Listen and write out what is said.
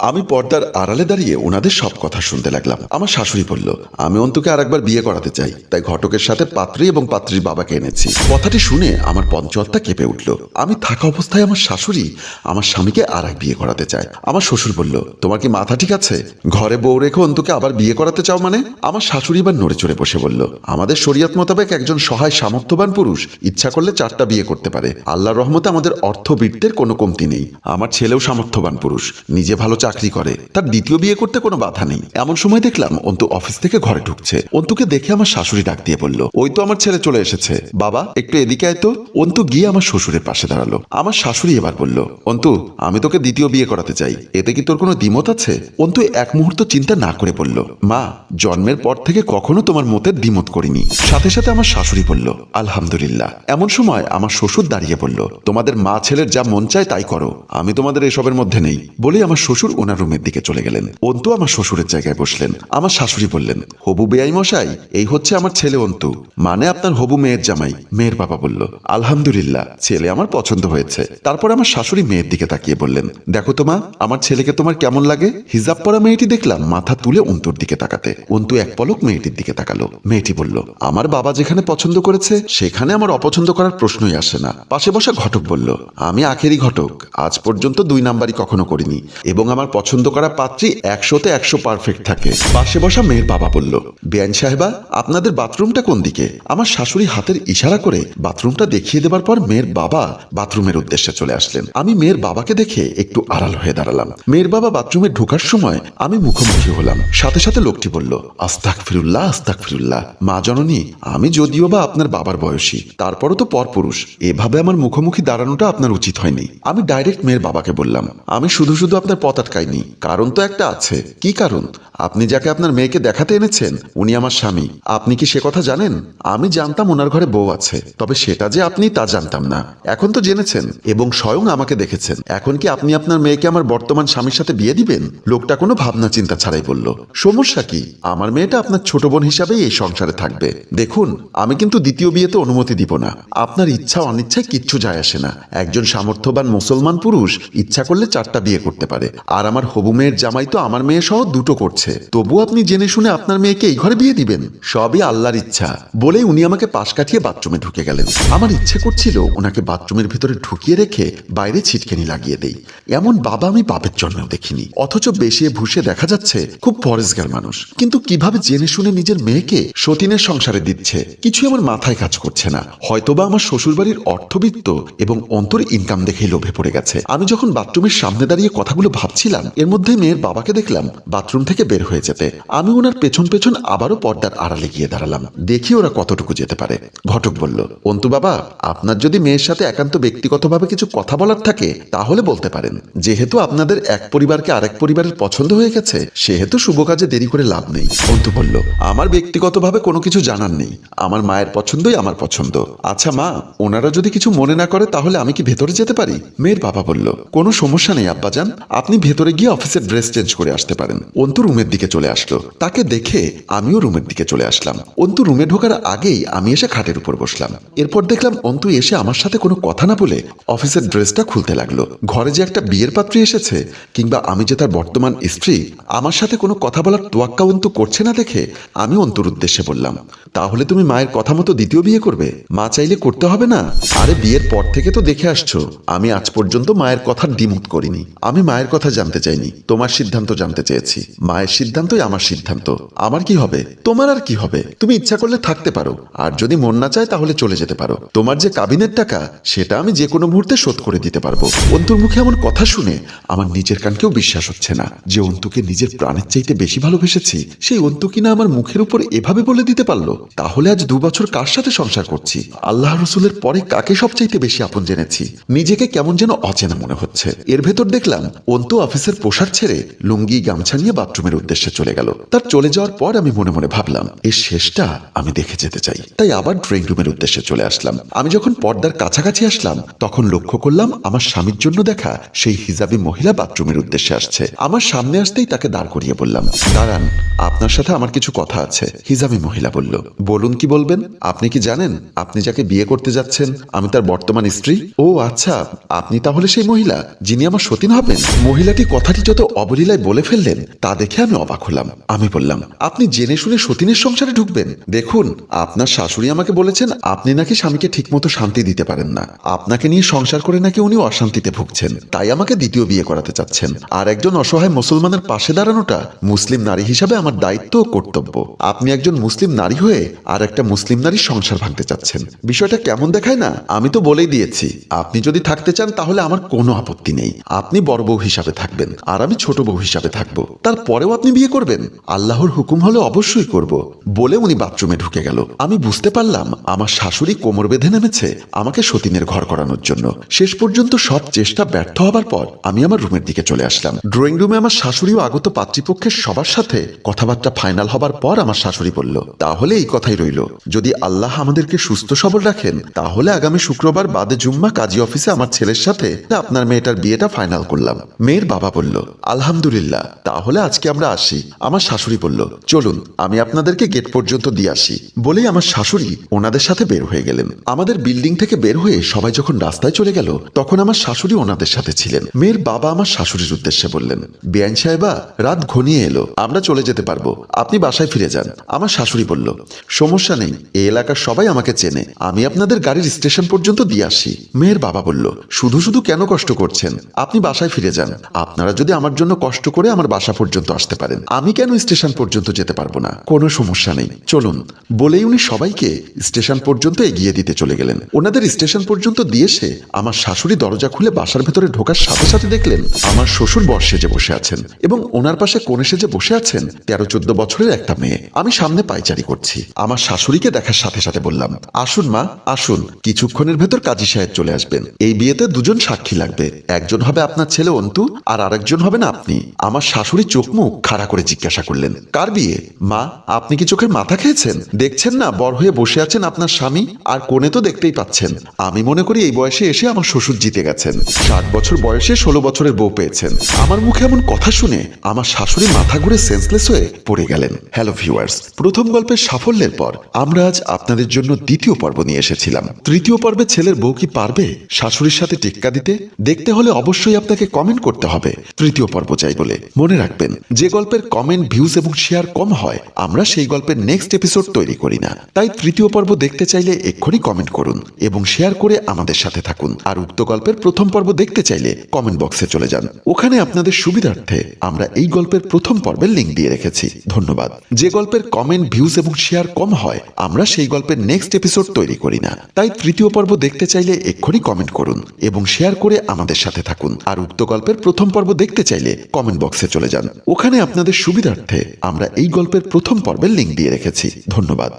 আমি পর্দার আড়ালে দাঁড়িয়ে ওনাদের সব কথা শুনতে লাগলাম। আমার শাশুড়ি বলল, আমি অন্তুকে আরেকবার বিয়ে করাতে চাই, তাই ঘটকের সাথে পাত্রী এবং পাত্রীর বাবাকে এনেছি। কথাটি শুনে আমার পঞ্চআত্মা কেঁপে উঠল। আমি থাকা অবস্থায় আমার শাশুড়ি আমার স্বামীকে আর এক বিয়ে করাতে চায়। আমার শ্বশুর বলল, তোমার কি মাথা ঠিক আছে? ঘরে বউ রেখে অন্তুকে আবার বিয়ে করাতে চাও মানে? আমার শাশুড়ি এবার নড়ে চড়ে বসে বলল, আমাদের শরীয়ত মোতাবেক একজন সহায় সামর্থ্যবান পুরুষ ইচ্ছা করলে 4টা বিয়ে করতে পারে। আল্লাহর রহমতে আমাদের অর্থবিত্তের কোনো কমতি নেই। আমার ছেলেও সামর্থ্যবান পুরুষ, নিজে ভালো চাকরি করে, তার দ্বিতীয় বিয়ে করতে কোনো বাধা নেই। এমন সময় দেখলাম অন্তু অফিস থেকে ঘরে ঢুকছে। অন্তুকে দেখে আমার শাশুড়ি ডাক দিয়ে বলল, ওই তো আমার ছেলে চলে এসেছে, বাবা একটু এদিকে আয় তো। অন্তু গিয়ে আমার শ্বশুরের পাশে দাঁড়ালো। আমার শাশুড়ি এবার বলল, অন্তু আমি তোকে দ্বিতীয় বিয়ে করাতে চাই, এতে কি তোর কোনো দ্বিমত আছে? অন্তু এক মুহূর্ত চিন্তা না করে বলল, মা জন্মের পর থেকে কখনো তোমার মতের দ্বিমত করিনি। সাথে সাথে আমার শাশুড়ি বলল, আলহামদুলিল্লাহ। এমন সময় আমার শ্বশুর দাঁড়িয়ে বলল, তোমাদের মা ছেলের যা মন চায় তাই করো, আমি তোমাদের এসবের মধ্যে নেই। বলে আমার শ্বশুর ওনার রুমের দিকে চলে গেলেন। অন্তু আমার শ্বশুরের জায়গায় বসলেন। আমার শাশুড়ি বললেন, হবু বেয়াই মশাই, এই হচ্ছে আমার ছেলে অন্তু, মানে আপনার হবু মেয়ের জামাই। মেয়ের বাবা বলল, আলহামদুলিল্লাহ, ছেলে আমার পছন্দ হয়েছে। তারপর আমার শাশুড়ি মেয়ের দিকে তাকিয়ে বললেন, দেখো তো মা, আমার ছেলেকে তোমার কেমন লাগে? হিজাব পরা মেয়েটি দেখলাম মাথা তুলে অন্তুর দিকে তাকাতে। অন্তু এক পলক মেয়েটির দিকে তাকালো। মেয়েটি বলল, আমার বাবা যেখানে পছন্দ করেছে সেখানে আমার অপছন্দ করার প্রশ্নই আসে না। পাশে বসা ঘটক বলল, আমি আখেরি ঘটক, আজ পর্যন্ত 2 নাম্বারই কখনো করিনি এবং আমার পছন্দ করা পাত্রী 100তে 100 পারফেক্ট থাকে। পাশে বসা মেয়ের বাবা বলল, বেআইন সাহেবা, আপনাদের বাথরুমটা কোন দিকে? আমার শাশুড়ি হাতের ইশারা করে বাথরুমটা দেখিয়ে দেবার পর মেয়ের বাবা বাথরুমের উদ্দেশ্যে চলে আসলেন। আমি মেয়ের বাবাকে দেখে একটু আড়াল হয়ে দাঁড়ালাম। মেয়ের বাবা বাথরুমে ঢোকার সময় আমি মুখোমুখি হলাম। সাথে সাথে লোকটি বলল, আস্তাগফিরুল্লাহ আস্তাগফিরুল্লাহ, মা জননী, আমি যদিও বা আপনার বাবার বয়সী, তারপরও তো পরপুরুষ, এভাবে আমার মুখোমুখি দাঁড়ানোটা আপনার উচিত হয়নি। আমি ডাইরেক্ট মেয়ের বাবাকে বললাম, আমি শুধু শুধু আপনার পথ আটকাইনি, কারণ তো একটা আছে। কি কারণ? আপনি যাকে আপনার মেয়েকে দেখাতে এনেছেন উনি আমার স্বামী। আপনি কি সে কথা জানেন? আমি জানতাম ওনার ঘরে বউ আছে, তবে সেটা যে আপনি তা জানতাম না। এখন তো জেনেছেন এবং স্বয়ং আমাকে দেখেছেন। এখন কি আপনি আপনার মেয়েকে আমার বর্তমান স্বামীর সাথে বিয়ে দিবেন? লোকটা কোনো ভাবনা চিন্তা ছাড়াই বলল, সমস্যা কি? আমার মেয়েটা আপনার ছোট বোন হিসাবেই এই সংসারে থাকবে। দেখুন, আমি কিন্তু দ্বিতীয় বিয়েতে অনুমতি দিব না। আপনার ইচ্ছা অনিচ্ছায় কিচ্ছু যায় আসে না। একজন সামর্থ্যবান মুসলমান পুরুষ ইচ্ছা করলে 4টা বিয়ে করতে পারে, আর আমার হবু মেয়ের জামাই তো আমার মেয়ে সহ 2টো করছে। তবু আপনি জেনে শুনে আপনার মেয়েকে এই ঘরে বিয়ে দিবেন? সবই আল্লাহর ইচ্ছা। বলেই উনি আমাকে পাশ কাটিয়ে বাথরুমে ঢুকে গেলেন। আমার ইচ্ছে করছিল ওনাকে বাথরুমের ভিতরে ঢুকিয়ে রেখে বাইরে ছিটকেনি লাগিয়ে দেই। এমন বাবা আমি বাপের জন্মেও দেখিনি। অথচ বেশিয়ে ভুষে দেখা যাচ্ছে খুব পরেশগার মানুষ, কিন্তু কিভাবে জেনে শুনে নিজের মেয়েকে সতীনের সংসারে দিচ্ছে কিছু আমার মাথায় কাজ করছে না। হয়তোবা আমার শ্বশুরবাড়ির অর্থবিত্ত এবং অন্তর ইনকাম দেখেই লোভে পড়ে গেছে। আমি যখন বাথরুমের সামনে দাঁড়িয়ে কথাগুলো ভাবছিলাম, এর মধ্যে মেয়ের বাবাকে দেখলাম বাথরুম থেকে বের হয়ে যেতে। আমি ওনার পেছন পেছন আবারও পর্দার আড়ালে গিয়ে দাঁড়ালাম, দেখি ওরা কতটুকু যেতে পারে। ঘটক বলল, অন্তু বাবা, আপনার যদি মেয়ের সাথে একান্ত ব্যক্তিগতভাবে কিছু কথা বলার থাকে তাহলে বলতে পারেন। যেহেতু আপনাদের এক পরিবারকে আরেক পরিবারের পছন্দ হয়ে গেছে, সেহেতু শুভ কাজে দেরি করে লাভ নেই। অন্তু বলল, আমার ব্যক্তিগতভাবে কোনো কিছু জানার নেই, আমার মায়ের পছন্দই আমার পছন্দ। আচ্ছা মা, ওনারা যদি কিছু মনে না করে তাহলে আমি কি ভেতরে যেতে পারি? মেয়ের বাবা বলল, কোনো সমস্যা নেই আব্বাজান, আপনি ভেতরে গিয়ে অফিসের ড্রেস চেঞ্জ করে আসতে পারেন। অন্তু রুমের দিকে চলে আসলো। তাকে দেখে আমিও রুমের দিকে চলে আসলাম। অন্তু রুমে ঢোকার আগেই আমি এসে খাটের উপর বসলাম। এরপর দেখলাম অন্তু এসে আমার সাথে কোনো কথা না বলে অফিসের ড্রেসটা খুলতে লাগলো। ঘরে যে একটা বিয়ের পাত্রী এসেছে কিংবা আমি যে তার বর্তমান স্ত্রী, আমার সাথে কোনো কথা বলার তোয়াক্কা অন্তু করছে না দেখে আমি অন্তুর উদ্দেশ্যে বললাম, তাহলে তুমি মায়ের কথা মতো দ্বিতীয় বিয়ে করবে? মা চাইলে করতে হবে না? আরে বিয়ের পর থেকে তো দেখে আসছো আমি আজ পর্যন্ত মায়ের কথার দ্বিমত করিনি। আমি মায়ের কথা জানতে চাইনি, তোমার সিদ্ধান্ত জানতে চেয়েছি। মায়ের সিদ্ধান্তই আমার সিদ্ধান্ত। আমার কি হবে? তোমার আর কি হবে? তুমি ইচ্ছা করলে থাকতে পারো, আর যদি মন না চায় তাহলে চলে যেতে পারো। তোমার যে কাবিনের টাকা সেটা আমি যে কোনো মুহূর্তে শোধ করে দিতে পারবো। অন্তুর মুখে এমন কথা শুনে আমার নিজের কানকেও বিশ্বাস হচ্ছে না যে অন্তুকে নিজের প্রাণের চাইতে বেশি ভালোবেসেছি। সেই অন্তু কিনা আমার মুখের উপর এভাবে বলে দিতে পারলো। তাহলে আজ 2 বছর কার সাথে সংসার করছি? আল্লাহ রসুলের পরে কাকে সবচাইতে বেশি আপন জেনেছি? নিজেকে কেমন যেন অচেনা মনে হচ্ছে। এর ভেতর দেখলাম অন্তু অফিসের পোশাক ছেড়ে লুঙ্গি গামছা নিয়ে বাথরুমের উদ্দেশ্যে চলে গেল। তার চলে যাওয়ার পর আমি মনে মনে ভাবলাম, এর শেষটা আমি দেখে যেতে চাই। তাই আবার ড্রয়িং রুমের উদ্দেশ্যে চলে আসলাম। আমি যখন পর্দার কাছাকাছি আসলাম তখন লক্ষ্য করলাম আমার স্বামীর জন্য দেখা সেই হিজাবি মহিলা বাথরুমের উদ্দেশ্যে আসছে। আমার সামনে আসতেই তাকে দাঁড় করিয়ে বললাম, দাঁড়ান, আপনার সাথে আমার কিছু কথা আছে। হিজাবি মহিলা বলল, বলুন কি বলবেন? আপনি কি জানেন আপনি যাকে বিয়ে করতে যাচ্ছেন আমি তার বর্তমান স্ত্রী? ও আচ্ছা, আপনি তাহলে সেই মহিলা যিনি আমার সতীন হবেন? মহিলাটি কথাটি যত অবলীলায় বলে ফেললেন তা দেখে আমি অবাক হলাম। আমি বললাম, আপনি জেনে শুনে সতীনের সংসারে ঢুকবেন? দেখুন, আপনার শাশুড়ি আমাকে বলেছেন আপনি নাকি স্বামীকে ঠিকমতো শান্তি দিতে পারেন না। আপনাকে নিয়ে সংসার করে নাকি উনি অশান্তিতে ভুগছেন, তাই আমাকে দ্বিতীয় বিয়ে করাতে চাচ্ছেন। আর একজন অসহায় মুসলমানের পাশে দাঁড়ানোটা মুসলিম নারী হিসাবে আমার দায়িত্ব ও কর্তব্য। আপনি একজন মুসলিম নারী হয়ে আর একটা মুসলিম নারীর সংসার ভাঙতে চাচ্ছেন। বিষয়টা কেমন দেখায় না? আমি তো বলেই দিয়েছি, আপনি যদি থাকতে চান তাহলে আমার কোনো আপত্তি নেই। আপনি বড় বউ হিসাবে থাকবেন আর আমি ছোট বউ হিসাবে থাকবো। তারপরেও আপনি বিয়ে করবেন? আল্লাহর হুকুম হলে অবশ্যই করব, বলে উনি বাথরুমে ঢুকে গেল। আমি বুঝতে পারলাম আমার শাশুড়ি কোমর বেঁধে নেমেছে আমাকে সতীনের ঘর করানোর জন্য। শেষ পর্যন্ত সব চেষ্টা ব্যর্থ হবার পর আমি আমার রুমের দিকে চলে আসলাম। ড্রয়িং রুমে আমার শাশুড়ি ও আগত পাত্রীপক্ষের সবার সাথে কথাবার্তা ফাইনাল হবার পর আমার শাশুড়ি বলল, তাহলে এই কথাই রইল, যদি আল্লাহ আমাদেরকে সুস্থ সবল রাখেন তাহলে আগামী শুক্রবার বাদে জুম্মা কাজী অফিসে আমার ছেলের সাথে আপনার মেয়েটার বিয়েটা ফাইনাল করলাম। মেয়ের বাবা বলল, আলহামদুলিল্লাহ, তাহলে আজকে আমরা আসি। আমার শাশুড়ি বলল, চলুন আমি আপনাদেরকে গেট পর্যন্ত দিয়ে আসি। বলেই আমার শাশুড়ি ওনাদের সাথে বের হয়ে গেলেন। আমাদের বিল্ডিং থেকে বের হয়ে সবাই যখন রাস্তায় চলে গেল তখন আমার শাশুড়ি ওনাদের সাথে ছিলেন। মেয়ের বাবা আমার শাশুড়ির উদ্দেশ্যে বললেন, বেআইন সাহেবা, রাত ঘনিয়ে এলো, আমরা চলে যেতে পারবো, আপনি বাসায় ফিরে যান। আমার শাশুড়ি বলল, সমস্যা নেই, এই এলাকার সবাই আমাকে চেনে, আমি আপনাদের গাড়ির স্টেশন পর্যন্ত দিয়ে আসি। মেয়ের বাবা বলল, শুধু শুধু কেন কষ্ট করছেন, আপনি বাসায় ফিরে যান। আপনারা যদি আমার জন্য কষ্ট করে আমার বাসা পর্যন্ত আসতে পারেন, আমি কেন স্টেশন পর্যন্ত যেতে পারবো না? কোনো সমস্যা নেই, চলুন। বলেই উনি সবাইকে স্টেশন পর্যন্ত এগিয়ে দিতে চলে গেলেন। ওনাদের স্টেশন পর্যন্ত দিয়ে এসে আমার শাশুড়ি দরজা খুলে বাসার ভেতরে ঢোকার সাথে সাথে দেখলেন আমার শ্বশুর বর সেজে বসে আছেন এবং ওনার পাশে কোণে সেজে বসে আছেন 13-14 বছরের একটা মেয়ে। আমি সামনে পায়চারি করছি। আমার শাশুড়িকে দেখার সাথে সাথে বললাম, আসুন মা, আসুন, কিছুক্ষণের ভেতর কাজী সাহেব চলে আসবেন। এই বিয়েতে দুজন সাক্ষী লাগবে, একজন হবে আপনার ছেলে অন্তু আর আরেকজন হবেন আপনি। আমার শাশুড়ি চোখ মুখ খাড়া করে জিজ্ঞাসা করলেন, কার বিয়ে? মা, আপনি কি চোখের মাথা খেয়েছেন? দেখছেন না বর হয়ে বসে আছেন আপনার স্বামী, আর কোণে তো দেখতেই পাচ্ছেন। আমি মনে করি এই বয়সে এসে আমার শ্বশুর জিতে গেছেন। 60 বছর বয়সে 16 বছরের বউ পেয়েছেন। আমার মুখে এমন কথা শুনে আমার শাশুড়ি মাথা ঘুরে সেন্সলেস হয়ে পড়ে গেলেন। হ্যালো ভিউয়ার্স, প্রথম গল্পের সাফল্যের পর আমরা আজ আপনাদের জন্য দ্বিতীয় পর্ব নিয়ে এসেছিলাম। তৃতীয় পর্বে ছেলের বউ কি পারবে শাশুড়ির সাথে টেক্কা দিতে? দেখতে হলে অবশ্যই আপনাকে কমেন্ট করতে হবে তৃতীয় পর্ব চাই বলে। মনে রাখবেন, যে গল্পের কমেন্ট, ভিউজ এবং শেয়ার কম হয় আমরা সেই গল্পের নেক্সট এপিসোড তৈরি করি না। তাই তৃতীয় পর্ব দেখতে চাইলে এক্ষুনি কমেন্ট করুন এবং শেয়ার করে আমাদের সাথে থাকুন। আর উক্ত গল্পের প্রথম পর্ব দেখতে চাইলে কমেন্ট বক্সে চলে যান, ওখানে আপনাদের সুবিধার্থে আমরা এই গল্পের প্রথম পর্বের লিঙ্ক দিয়ে রেখেছি। ধন্যবাদ। যে গল্পের কমেন্ট, ভিউজ এবং শেয়ার কম হয় আমরা সেই গল্পের নেক্সট এপিসোড তৈরি করি না। তাই তৃতীয় পর্ব দেখতে চাইলে এক্ষুনি কমেন্ট করুন এবং শেয়ার করে আমাদের সাথে থাকুন। আর উক্ত গল্পের প্রথম পর্ব দেখতে চাইলে কমেন্ট বক্সে চলে যান, ওখানে আপনাদের সুবিধার্থে আমরা এই গল্পের প্রথম পর্বের লিঙ্ক দিয়ে রেখেছি। ধন্যবাদ।